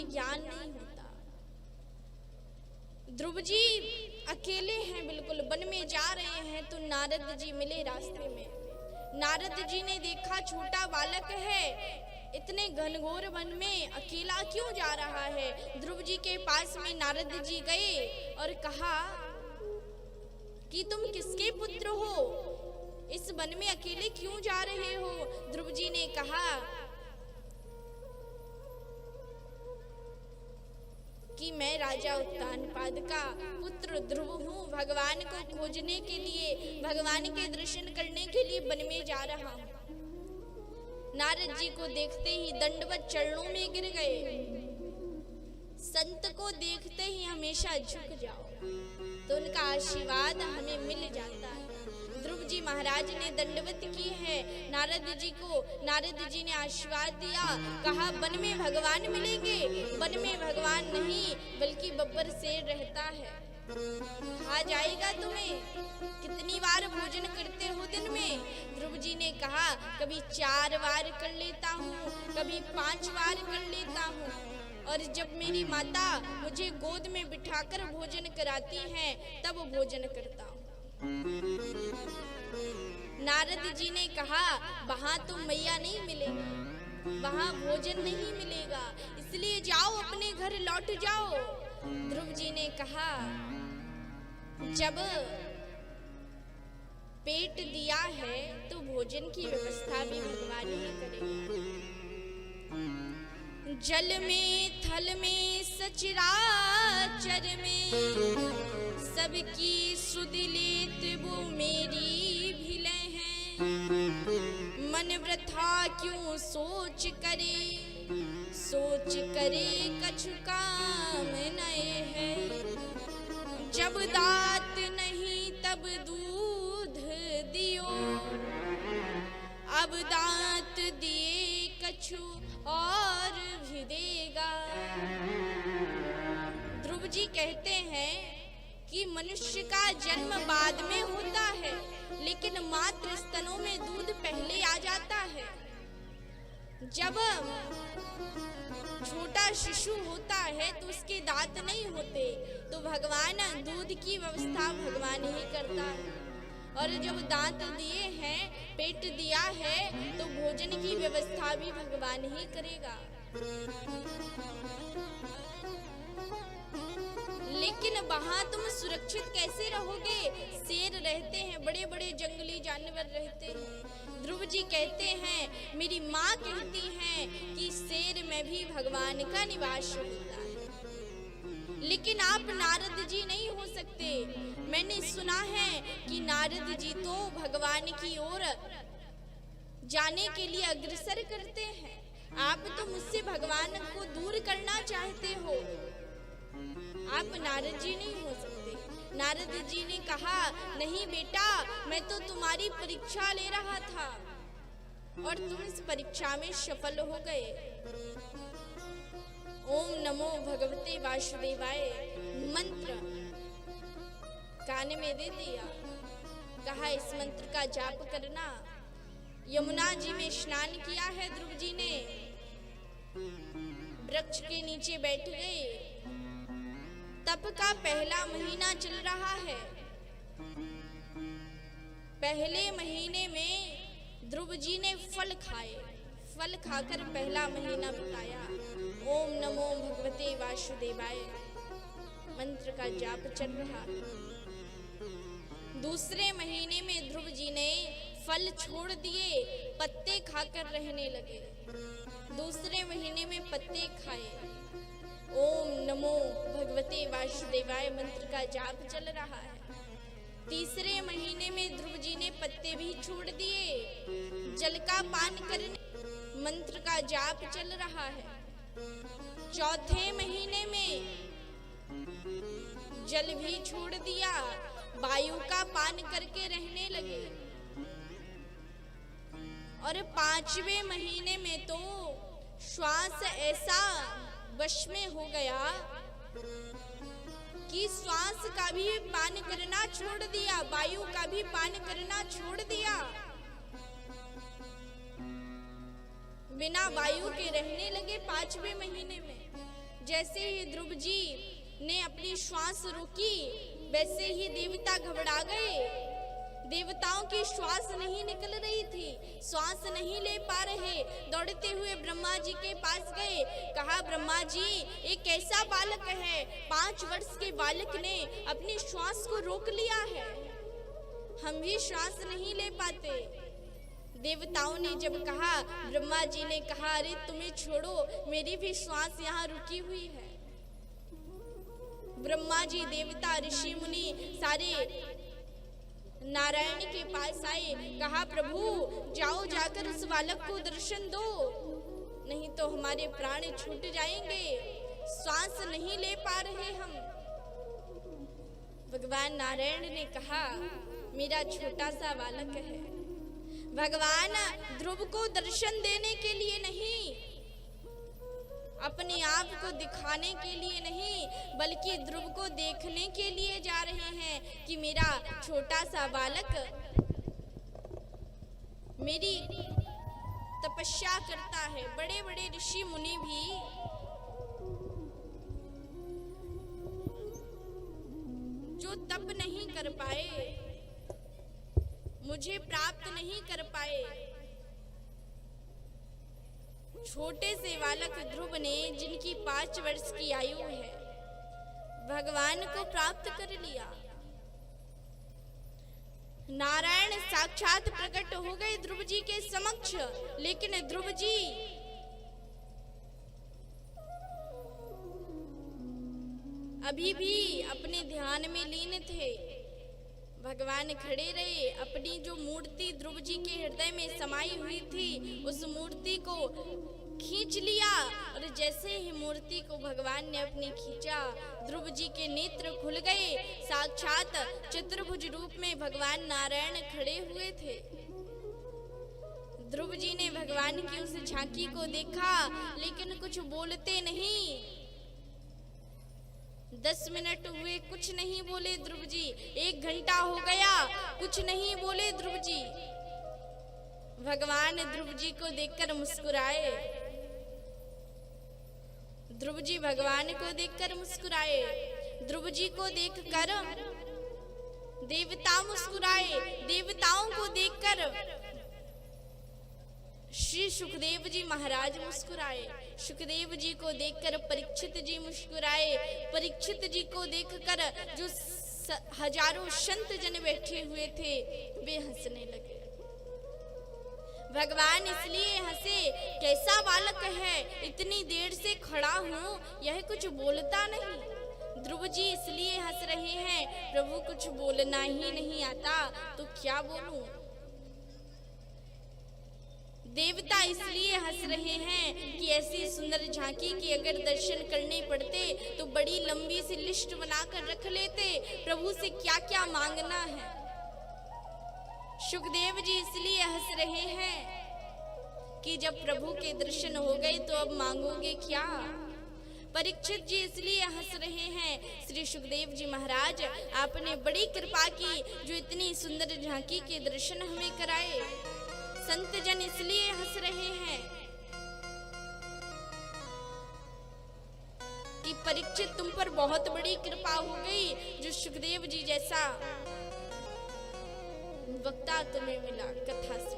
उन्हें ज्ञान नहीं होता। ध्रुव जी अकेले हैं, बिल्कुल वन में जा रहे हैं तो नारद जी मिले रास्ते में। नारद जी ने देखा छोटा बालक है, इतने घनघोर वन में अकेला क्यों जा रहा है। ध्रुव जी के पास में नारद जी गए और कहा कि तुम किसके पुत्र हो, इस वन में अकेले क्यों जा रहे हो। ध्रुव जी ने कहा कि मैं राजा उत्तानपाद का पुत्र ध्रुव हूँ, भगवान को खोजने के लिए, भगवान के दर्शन करने के लिए वन में जा रहा हूँ। नारद जी को देखते ही दंडवत चरणों में गिर गए। संत को देखते ही हमेशा झुक जाओ तो उनका आशीर्वाद हमें मिल जाता है। ध्रुव जी महाराज ने दंडवत की है नारद जी को। नारद जी ने आशीर्वाद दिया, कहा वन में भगवान मिलेंगे। वन में भगवान नहीं बल्कि बब्बर शेर रहता है, खा जाएगा तुम्हें। कितनी बार भोजन करते हो दिन में। ध्रुव जी ने कहा कभी 4 बार कर लेता हूँ, कभी 5 बार कर लेता हूँ, और जब मेरी माता मुझे गोद में बिठाकर भोजन कराती हैं तब भोजन करता हूँ। नारद जी ने कहा वहां तो मैया नहीं मिलेगी, वहां भोजन नहीं मिलेगा, इसलिए जाओ अपने घर लौट जाओ। ध्रुव जी ने कहा जब पेट दिया है तो भोजन की व्यवस्था भी भगवान ही करेगा। जल में थल में सचराचर में सबकी सुध लेत वो मेरी भिले हैं। मन वृथा क्यों सोच करे, सोच करे कछु काम नए है। जब दात नहीं तब दूध दियो, अब दांत दिए कछु और भी देगा। ध्रुव जी कहते हैं कि मनुष्य का जन्म बाद में होता है, लेकिन मातृ स्तनों में दूध पहले आ जाता है। जब छोटा शिशु होता है तो उसके दांत नहीं होते, तो भगवान दूध की व्यवस्था भगवान ही करता है। और जब दांत दिए हैं, पेट दिया है, तो भोजन की व्यवस्था भी भगवान ही करेगा। लेकिन वहां तुम सुरक्षित कैसे रहोगे। शेर रहते हैं, बड़े बड़े जंगली जानवर रहते हैं। ध्रुव जी कहते हैं मेरी माँ कहती हैं कि शेर में भी भगवान का निवास होता है। लेकिन आप नारद जी नहीं हो सकते। मैंने सुना है कि नारद जी तो भगवान की ओर जाने के लिए अग्रसर करते हैं। आप तो मुझसे भगवान को दूर करना चाहते हो। आप नारद जी नहीं हो सकते। नारद जी ने कहा नहीं बेटा, मैं तो तुम्हारी परीक्षा ले रहा था और तुम इस परीक्षा में सफल हो गए। ओम नमो भगवते वासुदेवाय मंत्र कान में दे दिया, कहा इस मंत्र का जाप करना। यमुना जी में स्नान किया है ध्रुव जी ने, वृक्ष के नीचे बैठ गए। तप का पहला महीना चल रहा है। पहले महीने में ध्रुव जी ने फल खाए, फल खाकर पहला महीना बिताया। ओम नमो भगवते वासुदेवाय मंत्र का जाप चल रहा। दूसरे महीने में ध्रुव जी ने फल छोड़ दिए, पत्ते खाकर रहने लगे। दूसरे महीने में पत्ते खाए। ओम नमो भगवते वासुदेवाय मंत्र का जाप चल रहा है। तीसरे महीने में ध्रुव जी ने पत्ते भी छोड़ दिए, जल का पान करने मंत्र का जाप चल रहा है। चौथे महीने में जल भी छोड़ दिया, वायु का पान करके रहने लगे। और पांचवें महीने में तो श्वास ऐसा वश में हो गया कि श्वास का भी पान करना छोड़ दिया, वायु का भी पान करना छोड़ दिया। बिना वायु के रहने लगे पांचवें महीने में। जैसे ही ध्रुव जी ने अपनी श्वास रोकी, वैसे ही देवता घबरा गए। देवताओं की श्वास नहीं निकल रही थी, श्वास नहीं ले पा रहे। दौड़ते हुए ब्रह्मा जी के पास गए, कहा ब्रह्मा जी एक ऐसा बालक है, 5 वर्ष के बालक ने अपनी श्वास को रोक लिया है, हम भी श्वास नहीं ले पाते। देवताओं ने जब कहा, ब्रह्मा जी ने कहा अरे तुम्हें छोड़ो, मेरी भी श्वास यहाँ रुकी हुई है। ब्रह्मा जी, देवता, ऋषि मुनि सारे नारायण के पास आए, कहा प्रभु जाओ जाकर उस बालक को दर्शन दो, नहीं तो हमारे प्राण छूट जाएंगे, श्वास नहीं ले पा रहे हम। भगवान नारायण ने कहा मेरा छोटा सा बालक है। भगवान ध्रुव को दर्शन देने के लिए नहीं, अपने आप को दिखाने के लिए नहीं, बल्कि ध्रुव को देखने के लिए जा रहे हैं कि मेरा छोटा सा बालक मेरी तपस्या करता है। बड़े बड़े ऋषि मुनि भी जो तप नहीं कर पाए, मुझे प्राप्त नहीं कर पाए, छोटे से बालक ध्रुव ने, जिनकी 5 वर्ष की आयु है, भगवान को प्राप्त कर लिया। नारायण साक्षात प्रकट हो गए ध्रुव जी के समक्ष, लेकिन ध्रुव जी अभी भी अपने ध्यान में लीन थे। भगवान खड़े रहे, अपनी जो मूर्ति ध्रुव जी के हृदय में समाई हुई थी, उस मूर्ति को खींच लिया, और जैसे ही मूर्ति को भगवान ने अपने खींचा, ध्रुव जी के नेत्र खुल गए। साक्षात चतुर्भुज रूप में भगवान नारायण खड़े हुए थे। ध्रुव जी ने भगवान की उस झांकी को देखा, लेकिन कुछ बोलते नहीं। 10 मिनट हुए, कुछ नहीं बोले ध्रुव जी। 1 घंटा हो गया, कुछ नहीं बोले ध्रुव जी। भगवान ध्रुव जी को देखकर मुस्कुराए। ध्रुव जी भगवान को देखकर मुस्कुराए। ध्रुव जी को देखकर देवता मुस्कुराए। देवताओं को देखकर श्री सुखदेव जी महाराज मुस्कुराए। सुखदेव जी को देखकर परीक्षित जी मुस्कुराए। परीक्षित जी को देखकर जो हजारों संत जन बैठे हुए थे, वे हंसने लगे। भगवान इसलिए हंसे, कैसा बालक है, इतनी देर से खड़ा हूँ, यह कुछ बोलता नहीं। ध्रुव जी इसलिए हंस रहे हैं, प्रभु कुछ बोलना ही नहीं आता तो क्या बोलूं। देवता इसलिए हंस रहे हैं कि ऐसी सुंदर झांकी के अगर दर्शन करने पड़ते तो बड़ी लंबी सी लिस्ट बनाकर रख लेते, प्रभु से क्या क्या मांगना है। सुखदेव जी इसलिए हंस रहे हैं कि जब प्रभु के दर्शन हो गए तो अब मांगोगे क्या। परीक्षित जी इसलिए हंस रहे हैं, श्री सुखदेव जी महाराज आपने बड़ी कृपा की जो इतनी सुंदर झांकी के दर्शन हमें कराए। संत जन इसलिए हंस रहे हैं कि परीक्षित तुम पर बहुत बड़ी कृपा हो गई, जो सुखदेव जी जैसा वक्ता तुम्हें मिला कथा से।